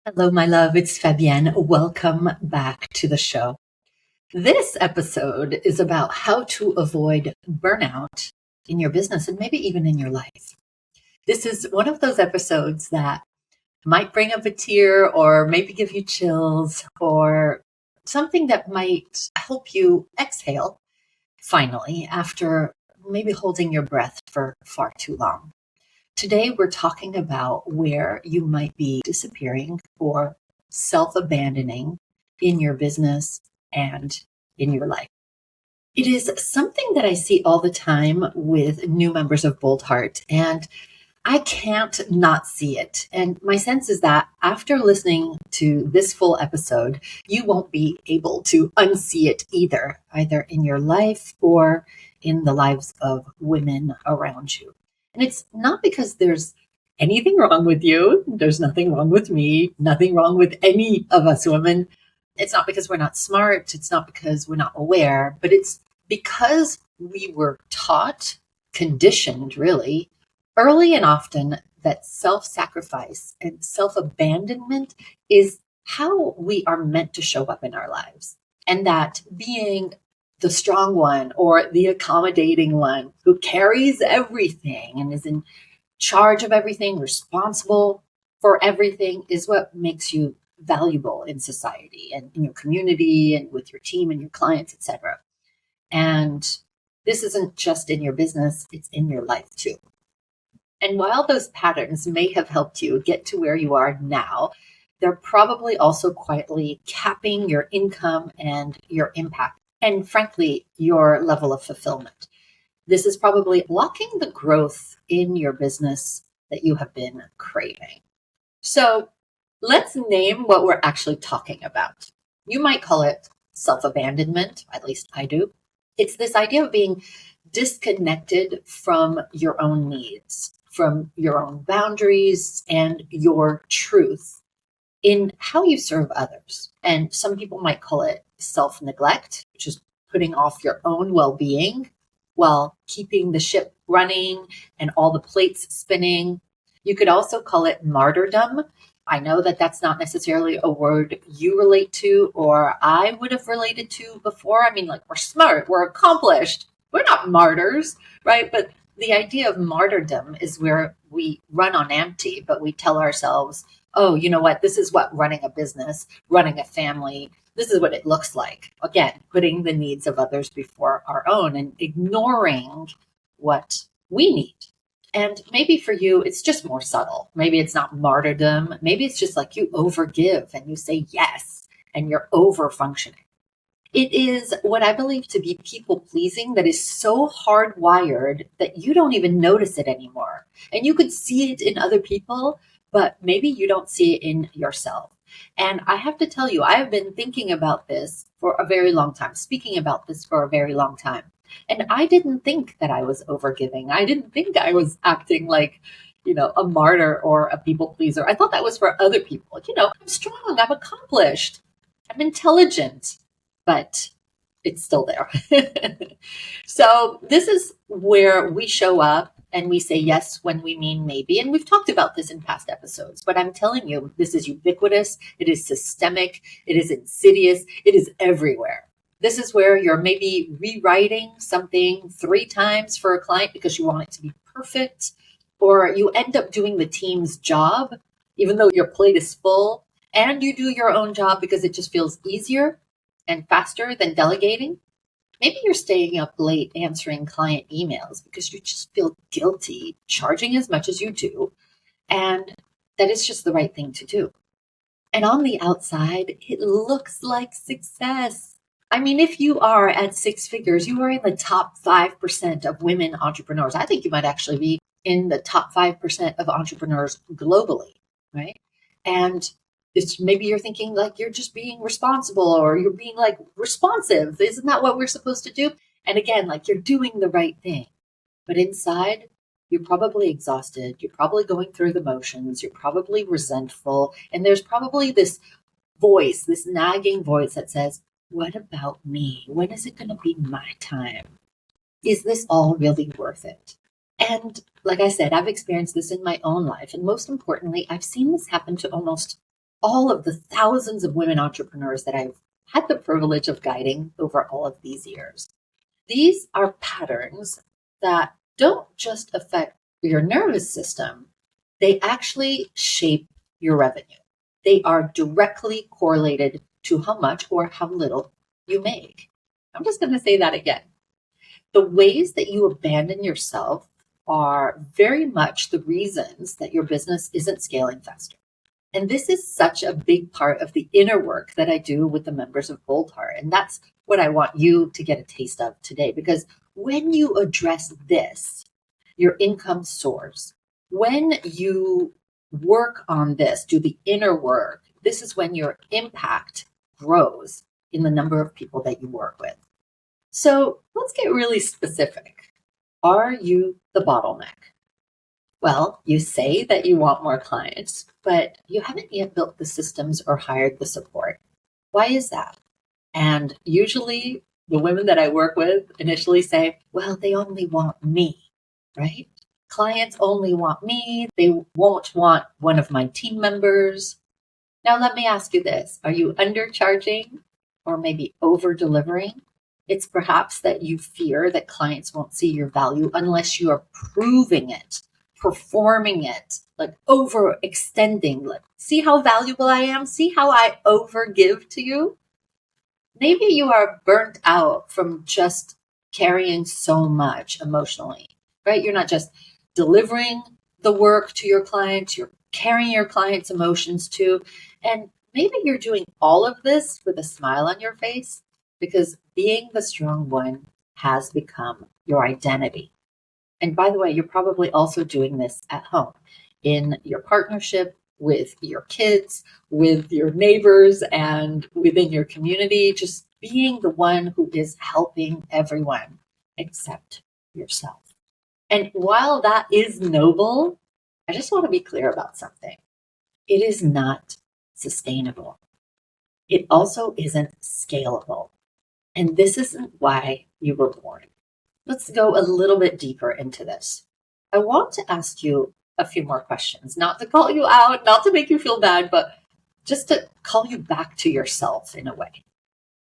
Hello, my love. It's Fabienne. Welcome back to the show. This episode is about how to avoid burnout in your business and maybe even in your life. This is one of those episodes that might bring up a tear or maybe give you chills or something that might help you exhale finally after maybe holding your breath for far too long. Today, we're talking about where you might be disappearing or self-abandoning in your business and in your life. It is something that I see all the time with new members of Bold Heart, and I can't not see it. And my sense is that after listening to this full episode, you won't be able to unsee it either in your life or in the lives of women around you. And it's not because there's anything wrong with you. There's nothing wrong with me, nothing wrong with any of us women. It's not because we're not smart. It's not because we're not aware, but it's because we were taught, conditioned really, early and often, that self-sacrifice and self-abandonment is how we are meant to show up in our lives. And that being the strong one or the accommodating one who carries everything and is in charge of everything, responsible for everything, is what makes you valuable in society and in your community and with your team and your clients, etc. And this isn't just in your business, it's in your life too. And while those patterns may have helped you get to where you are now, they're probably also quietly capping your income and your impact, and frankly, your level of fulfillment. This is probably blocking the growth in your business that you have been craving. So let's name what we're actually talking about. You might call it self-abandonment, at least I do. It's this idea of being disconnected from your own needs, from your own boundaries and your truth in how you serve others. And some people might call it self-neglect, which is putting off your own well-being while keeping the ship running and all the plates spinning. You could also call it martyrdom. I know that that's not necessarily a word you relate to or I would have related to before. I mean, like, we're smart, we're accomplished, we're not martyrs, right? But the idea of martyrdom is where we run on empty, but we tell ourselves, oh, you know what? This is what running a business, running a family, this is what it looks like. Again, putting the needs of others before our own and ignoring what we need. And maybe for you, it's just more subtle. Maybe it's not martyrdom. Maybe it's just like you overgive and you say yes and you're over functioning. It is what I believe to be people pleasing that is so hardwired that you don't even notice it anymore. And you could see it in other people, but maybe you don't see it in yourself. And I have to tell you, I have been thinking about this for a very long time, speaking about this for a very long time. And I didn't think that I was overgiving. I didn't think I was acting like, a martyr or a people pleaser. I thought that was for other people. I'm strong, I'm accomplished, I'm intelligent, but it's still there. So this is where we show up and we say yes when we mean maybe. And we've talked about this in past episodes, but I'm telling you, this is ubiquitous. It is systemic. It is insidious. It is everywhere. This is where you're maybe rewriting something 3 times for a client because you want it to be perfect, or you end up doing the team's job, even though your plate is full, and you do your own job because it just feels easier and faster than delegating. Maybe you're staying up late answering client emails because you just feel guilty charging as much as you do, and that is just the right thing to do. And on the outside, it looks like success. I mean, if you are at 6 figures, you are in the top 5% of women entrepreneurs. I think you might actually be in the top 5% of entrepreneurs globally, right? And it's maybe you're thinking like you're just being responsible or you're being like responsive. Isn't that what we're supposed to do? And again, like you're doing the right thing. But inside, you're probably exhausted. You're probably going through the motions. You're probably resentful. And there's probably this voice, this nagging voice that says, what about me? When is it going to be my time? Is this all really worth it? And like I said, I've experienced this in my own life. And most importantly, I've seen this happen to almost all of the thousands of women entrepreneurs that I've had the privilege of guiding over all of these years. These are patterns that don't just affect your nervous system, they actually shape your revenue. They are directly correlated to how much or how little you make. I'm just going to say that again. The ways that you abandon yourself are very much the reasons that your business isn't scaling faster. And this is such a big part of the inner work that I do with the members of Bold Heart. And that's what I want you to get a taste of today, because when you address this, your income soars. When you work on this, do the inner work, this is when your impact grows in the number of people that you work with. So let's get really specific. Are you the bottleneck? Well, you say that you want more clients, but you haven't yet built the systems or hired the support. Why is that? And usually the women that I work with initially say, well, they only want me, right? Clients only want me. They won't want one of my team members. Now, let me ask you this. Are you undercharging or maybe over delivering? It's perhaps that you fear that clients won't see your value unless you are proving it, performing it, like overextending. Like, see how valuable I am? See how I overgive to you? Maybe you are burnt out from just carrying so much emotionally, right? You're not just delivering the work to your clients, you're carrying your clients' emotions too. And maybe you're doing all of this with a smile on your face because being the strong one has become your identity. And by the way, you're probably also doing this at home, in your partnership, with your kids, with your neighbors, and within your community, just being the one who is helping everyone except yourself. And while that is noble, I just want to be clear about something. It is not sustainable. It also isn't scalable. And this isn't why you were born. Let's go a little bit deeper into this. I want to ask you a few more questions, not to call you out, not to make you feel bad, but just to call you back to yourself in a way.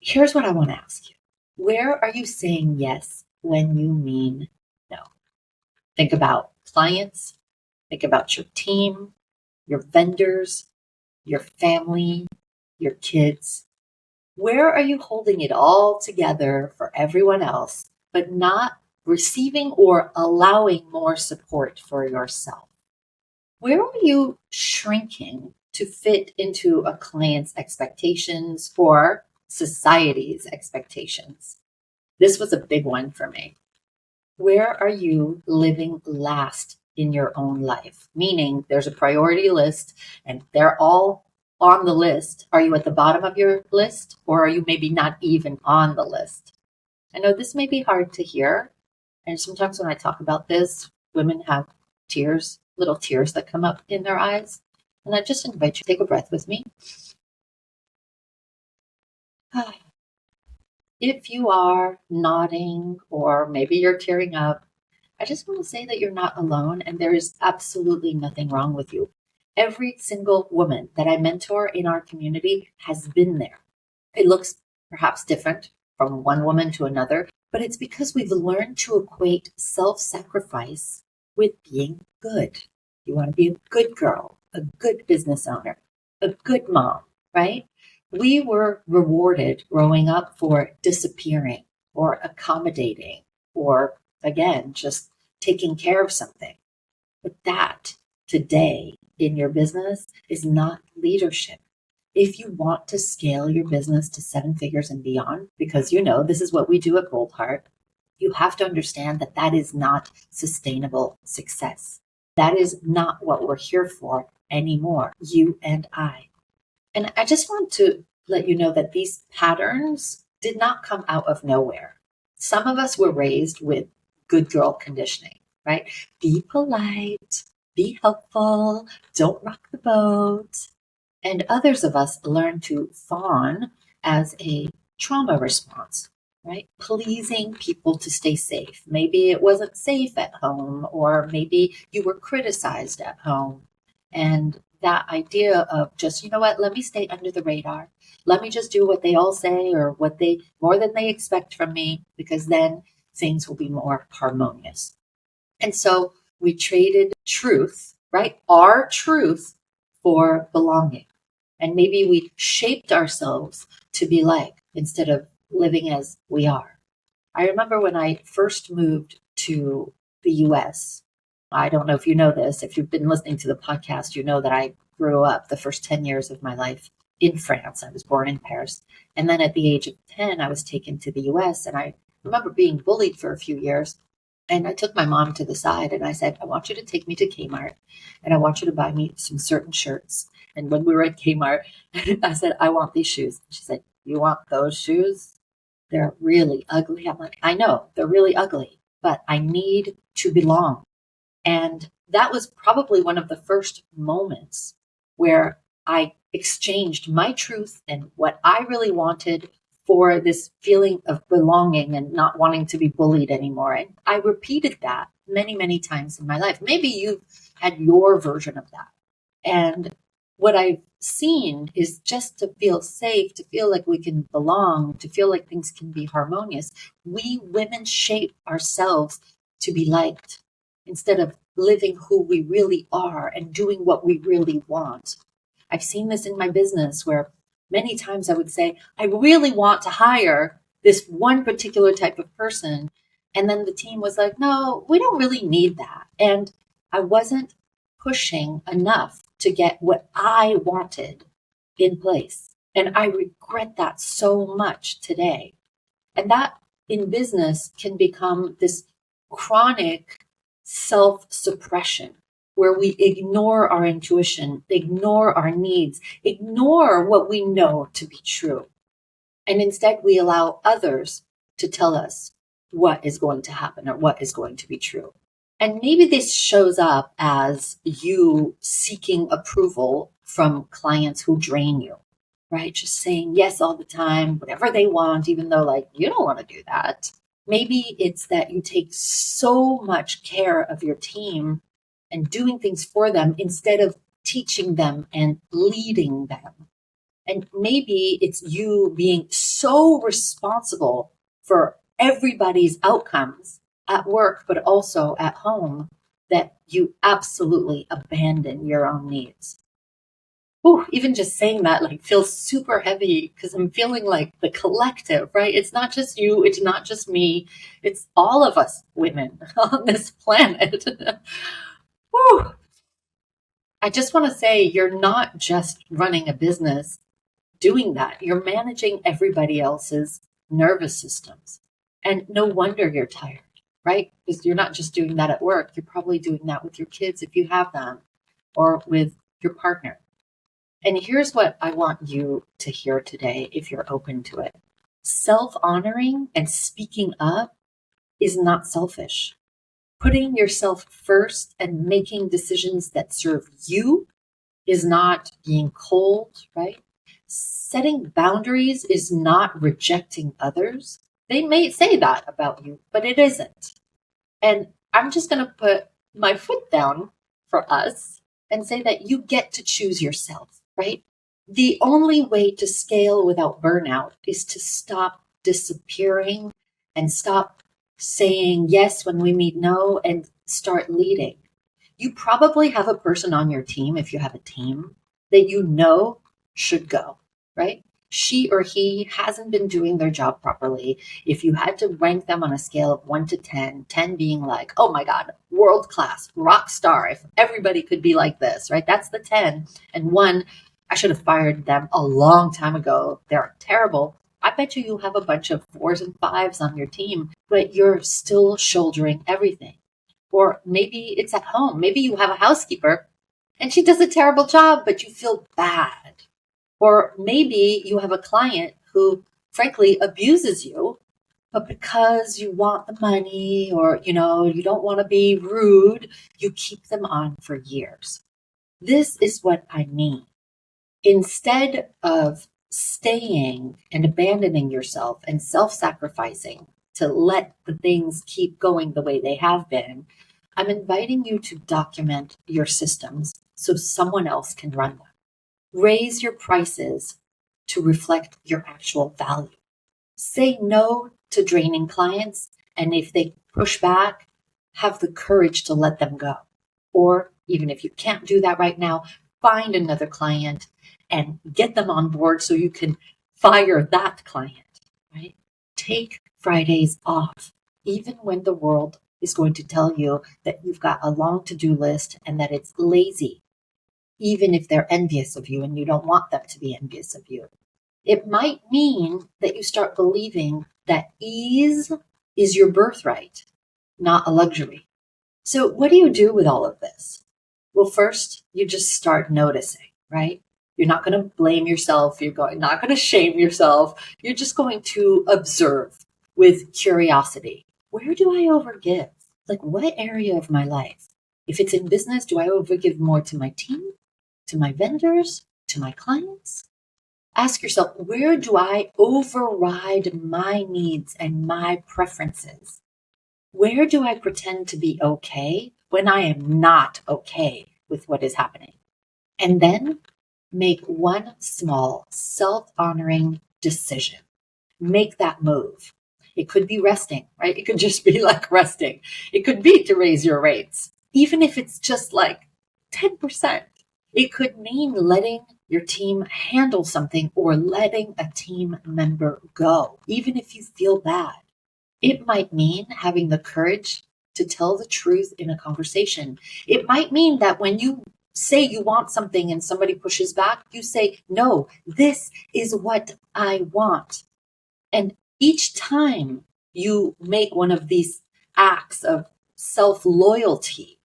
Here's what I want to ask you. Where are you saying yes when you mean no? Think about clients, think about your team, your vendors, your family, your kids. Where are you holding it all together for everyone else, but not receiving or allowing more support for yourself? Where are you shrinking to fit into a client's expectations or society's expectations? This was a big one for me. Where are you living last in your own life? Meaning there's a priority list and they're all on the list. Are you at the bottom of your list, or are you maybe not even on the list? I know this may be hard to hear. And sometimes when I talk about this, women have tears, little tears that come up in their eyes. And I just invite you to take a breath with me. If you are nodding or maybe you're tearing up, I just want to say that you're not alone and there is absolutely nothing wrong with you. Every single woman that I mentor in our community has been there. It looks perhaps different from one woman to another, but it's because we've learned to equate self-sacrifice with being good. You want to be a good girl, a good business owner, a good mom, right? We were rewarded growing up for disappearing or accommodating or, again, just taking care of something. But that today in your business is not leadership. If you want to scale your business to 7 figures and beyond, because you know this is what we do at Bold Heart, you have to understand that that is not sustainable success. That is not what we're here for anymore, you and I. And I just want to let you know that these patterns did not come out of nowhere. Some of us were raised with good girl conditioning, right? Be polite, be helpful, don't rock the boat. And others of us learned to fawn as a trauma response, right? Pleasing people to stay safe. Maybe it wasn't safe at home, or maybe you were criticized at home. And that idea of just, you know what, let me stay under the radar. Let me just do what they all say or what they more than they expect from me, because then things will be more harmonious. And so we traded truth, right? Our truth for belonging. And maybe we shaped ourselves to be like instead of living as we are. I remember when I first moved to the US. I don't know if you know this. If you've been listening to the podcast, you know that I grew up the first 10 years of my life in France. I was born in Paris. And then at the age of 10, I was taken to the US. And I remember being bullied for a few years. And I took my mom to the side and I said, I want you to take me to Kmart and I want you to buy me some certain shirts. And when we were at Kmart, I said, I want these shoes. She said, you want those shoes? They're really ugly. I'm like, I know they're really ugly, but I need to belong. And that was probably one of the first moments where I exchanged my truth and what I really wanted for this feeling of belonging and not wanting to be bullied anymore. And I repeated that many, many times in my life. Maybe you've had your version of that. And what I've seen is just to feel safe, to feel like we can belong, to feel like things can be harmonious. We women shape ourselves to be liked instead of living who we really are and doing what we really want. I've seen this in my business where many times I would say, I really want to hire this one particular type of person. And then the team was like, no, we don't really need that. And I wasn't pushing enough to get what I wanted in place. And I regret that so much today. And that in business can become this chronic self-suppression where we ignore our intuition, ignore our needs, ignore what we know to be true. And instead we allow others to tell us what is going to happen or what is going to be true. And maybe this shows up as you seeking approval from clients who drain you, right? Just saying yes all the time, whatever they want, even though like you don't want to do that. Maybe it's that you take so much care of your team and doing things for them instead of teaching them and leading them. And maybe it's you being so responsible for everybody's outcomes at work, but also at home, that you absolutely abandon your own needs. Ooh, even just saying that like feels super heavy because I'm feeling like the collective, right? It's not just you, it's not just me, it's all of us women on this planet. Whew. I just want to say you're not just running a business doing that. You're managing everybody else's nervous systems. And no wonder you're tired, right? Because you're not just doing that at work. You're probably doing that with your kids if you have them, or with your partner. And here's what I want you to hear today if you're open to it. Self-honoring and speaking up is not selfish. Putting yourself first and making decisions that serve you is not being cold, right? Setting boundaries is not rejecting others. They may say that about you, but it isn't. And I'm just going to put my foot down for us and say that you get to choose yourself, right? The only way to scale without burnout is to stop disappearing and stop saying yes when we mean no and start leading. You probably have a person on your team, if you have a team, that you know should go, right? She or he hasn't been doing their job properly. If you had to rank them on a scale of 1 to 10, 10 being like, oh my God, world class, rock star, if everybody could be like this, right? That's the 10. And 1, I should have fired them a long time ago. They're terrible. I bet you have a bunch of 4s and 5s on your team, but you're still shouldering everything. Or maybe it's at home. Maybe you have a housekeeper and she does a terrible job, but you feel bad. Or maybe you have a client who frankly abuses you, but because you want the money or, you don't want to be rude, you keep them on for years. This is what I mean. Instead of staying and abandoning yourself and self-sacrificing to let the things keep going the way they have been, I'm inviting you to document your systems so someone else can run them. Raise your prices to reflect your actual value. Say no to draining clients, and if they push back, have the courage to let them go. Or even if you can't do that right now, find another client and get them on board so you can fire that client, right? Take Fridays off, even when the world is going to tell you that you've got a long to-do list and that it's lazy, even if they're envious of you and you don't want them to be envious of you. It might mean that you start believing that ease is your birthright, not a luxury. So what do you do with all of this? Well, first, you just start noticing, right? You're not going to blame yourself. Not going to shame yourself. You're just going to observe with curiosity. Where do I overgive? Like, what area of my life? If it's in business, do I overgive more to my team, to my vendors, to my clients? Ask yourself, where do I override my needs and my preferences? Where do I pretend to be okay when I am not okay with what is happening? And then make one small self-honoring decision. Make that move. It could be resting, right? It could just be like resting. It could be to raise your rates, even if it's just like 10%. It could mean letting your team handle something or letting a team member go, even if you feel bad. It might mean having the courage to tell the truth in a conversation. It might mean that when you say you want something and somebody pushes back, you say, no, this is what I want. And each time you make one of these acts of self-loyalty,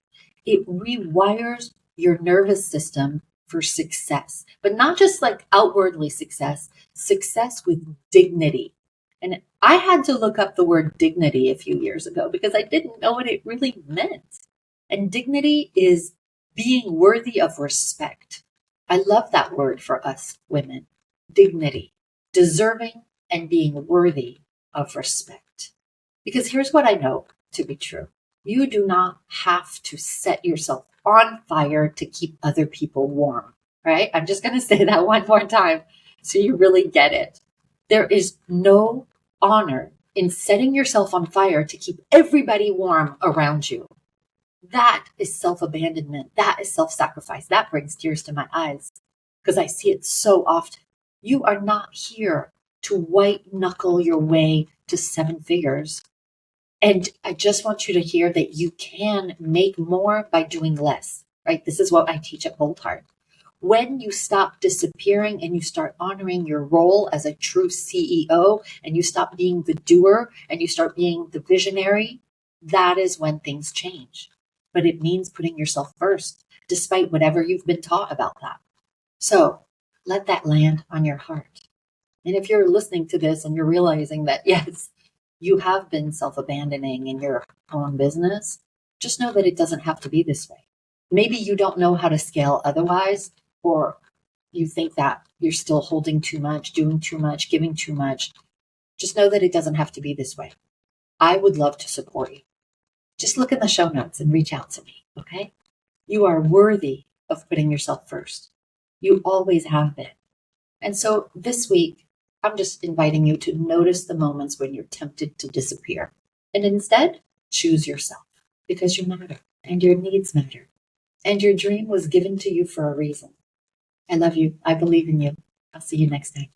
it rewires your nervous system for success, but not just like outwardly success with dignity. And I had to look up the word dignity a few years ago because I didn't know what it really meant. And dignity is being worthy of respect. I love that word for us women. Dignity, deserving and being worthy of respect. Because here's what I know to be true. You do not have to set yourself on fire to keep other people warm, right? I'm just going to say that one more time so you really get it. There is no honor in setting yourself on fire to keep everybody warm around you. That is self-abandonment. That is self-sacrifice. That brings tears to my eyes because I see it so often. You are not here to white knuckle your way to 7 figures. And I just want you to hear that you can make more by doing less, right? This is what I teach at Bold Heart. When you stop disappearing and you start honoring your role as a true CEO and you stop being the doer and you start being the visionary, that is when things change. But it means putting yourself first, despite whatever you've been taught about that. So let that land on your heart. And if you're listening to this and you're realizing that, yes, you have been self-abandoning in your own business, just know that it doesn't have to be this way. Maybe you don't know how to scale otherwise, or you think that you're still holding too much, doing too much, giving too much. Just know that it doesn't have to be this way. I would love to support you. Just look in the show notes and reach out to me, okay? You are worthy of putting yourself first. You always have been. And so this week, I'm just inviting you to notice the moments when you're tempted to disappear. And instead, choose yourself because you matter and your needs matter. And your dream was given to you for a reason. I love you. I believe in you. I'll see you next time.